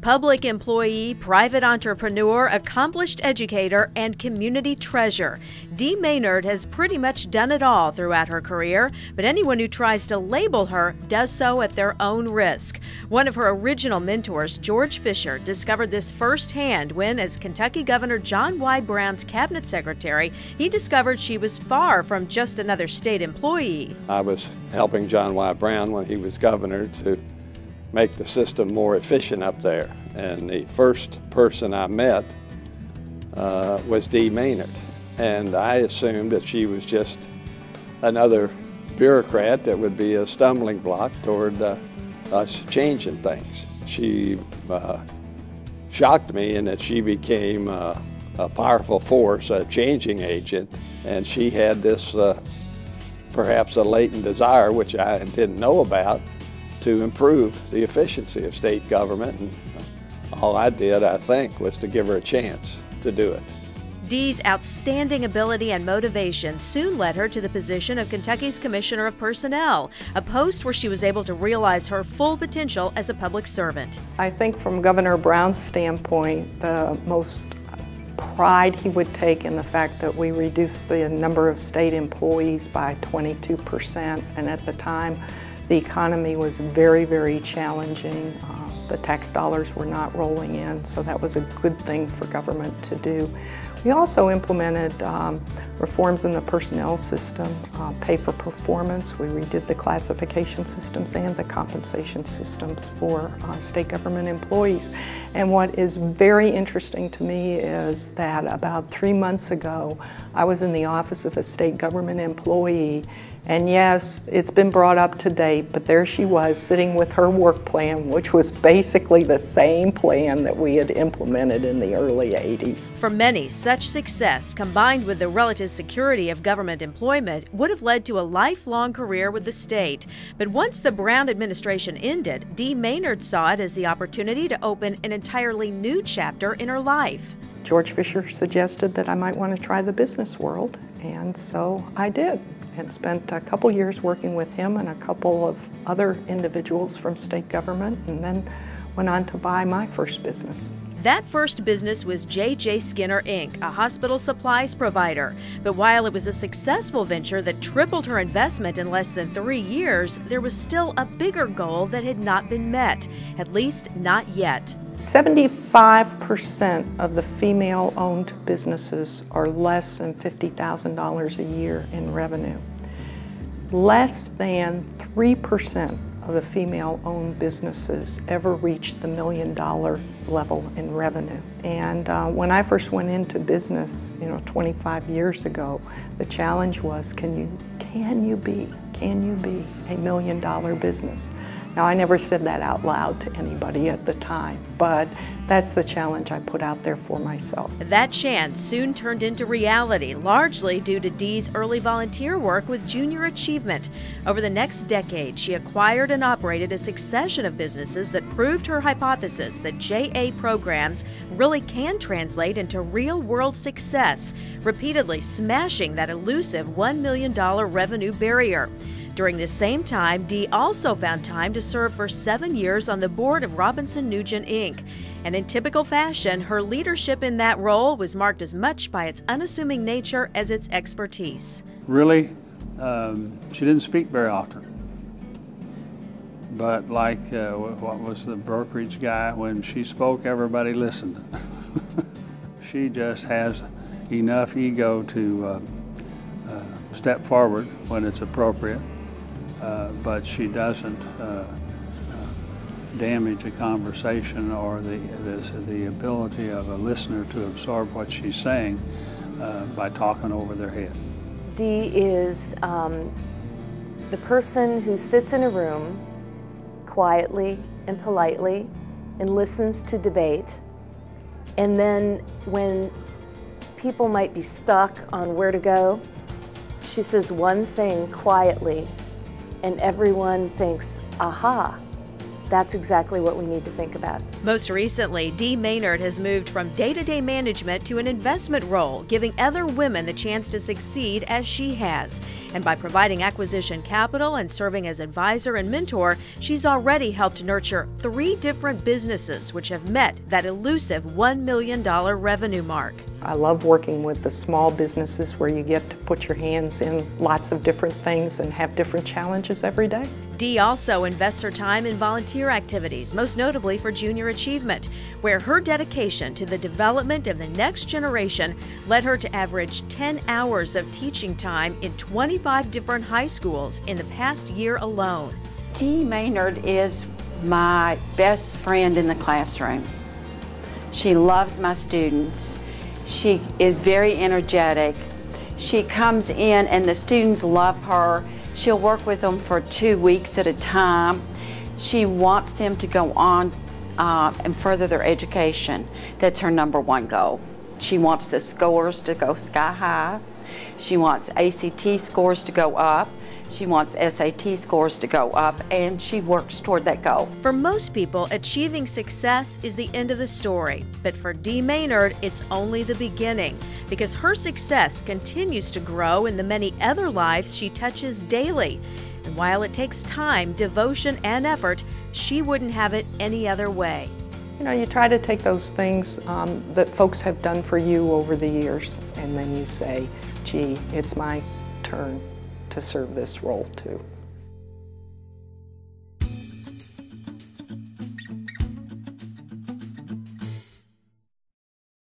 Public employee, private entrepreneur, accomplished educator, and community treasure. Dee Maynard has pretty much done it all throughout her career, but anyone who tries to label her does so at their own risk. One of her original mentors, George Fisher, discovered this firsthand when, as Kentucky Governor John Y. Brown's cabinet secretary, he discovered she was far from just another state employee. I was helping John Y. Brown when he was governor to make the system more efficient up there. And the first person I met was Dee Maynard. And I assumed that she was just another bureaucrat that would be a stumbling block toward us changing things. She shocked me in that she became a powerful force, a changing agent, and she had this perhaps a latent desire, which I didn't know about, to improve the efficiency of state government, and all I did, I think, was to give her a chance to do it. Dee's outstanding ability and motivation soon led her to the position of Kentucky's Commissioner of Personnel, a post where she was able to realize her full potential as a public servant. I think from Governor Brown's standpoint, the most pride he would take in the fact that we reduced the number of state employees by 22%, and at the time, the economy was very, very challenging. The tax dollars were not rolling in, so that was a good thing for government to do. We also implemented reforms in the personnel system, pay for performance. We redid the classification systems and the compensation systems for state government employees. And what is very interesting to me is that about 3 months ago, I was in the office of a state government employee. And yes, it's been brought up to date, but there she was sitting with her work plan, which was basically the same plan that we had implemented in the early 80s. For many, such success, combined with the relative security of government employment, would have led to a lifelong career with the state. But once the Brown administration ended, Dee Maynard saw it as the opportunity to open an entirely new chapter in her life. George Fisher suggested that I might want to try the business world, and so I did. And spent a couple years working with him and a couple of other individuals from state government, and then went on to buy my first business. That first business was J.J. Skinner, Inc., a hospital supplies provider. But while it was a successful venture that tripled her investment in less than 3 years, there was still a bigger goal that had not been met, at least not yet. 75% of the female-owned businesses are less than $50,000 a year in revenue. Less than 3% of the female-owned businesses ever reach the $1 million level in revenue. And when I first went into business, 25 years ago, the challenge was, can you be a $1 million business? Now, I never said that out loud to anybody at the time, but that's the challenge I put out there for myself. That chance soon turned into reality, largely due to Dee's early volunteer work with Junior Achievement. Over the next decade, she acquired and operated a succession of businesses that proved her hypothesis that JA programs really can translate into real-world success, repeatedly smashing that elusive $1 million revenue barrier. During this same time, Dee also found time to serve for 7 years on the board of Robinson Nugent, Inc. And in typical fashion, her leadership in that role was marked as much by its unassuming nature as its expertise. Really, she didn't speak very often. But like what was the brokerage guy, when she spoke, everybody listened. She just has enough ego to step forward when it's appropriate. But she doesn't damage a conversation or the ability of a listener to absorb what she's saying by talking over their head. Dee is the person who sits in a room quietly and politely and listens to debate, and then when people might be stuck on where to go, she says one thing quietly, and everyone thinks, aha, that's exactly what we need to think about. Most recently, Dee Maynard has moved from day-to-day management to an investment role, giving other women the chance to succeed as she has. And by providing acquisition capital and serving as advisor and mentor, she's already helped nurture 3 different businesses which have met that elusive $1 million revenue mark. I love working with the small businesses where you get to put your hands in lots of different things and have different challenges every day. Dee also invests her time in volunteer activities, most notably for Junior Achievement, where her dedication to the development of the next generation led her to average 10 hours of teaching time in 25 different high schools in the past year alone. Dee Maynard is my best friend in the classroom. She loves my students. She is very energetic. She comes in and the students love her. She'll work with them for 2 weeks at a time. She wants them to go on and further their education. That's her #1 goal. She wants the scores to go sky high. She wants ACT scores to go up. She wants SAT scores to go up, and she works toward that goal. For most people, achieving success is the end of the story. But for Dee Maynard, it's only the beginning, because her success continues to grow in the many other lives she touches daily. And while it takes time, devotion, and effort, she wouldn't have it any other way. You know, you try to take those things that folks have done for you over the years, and then you say, gee, it's my turn to serve this role too.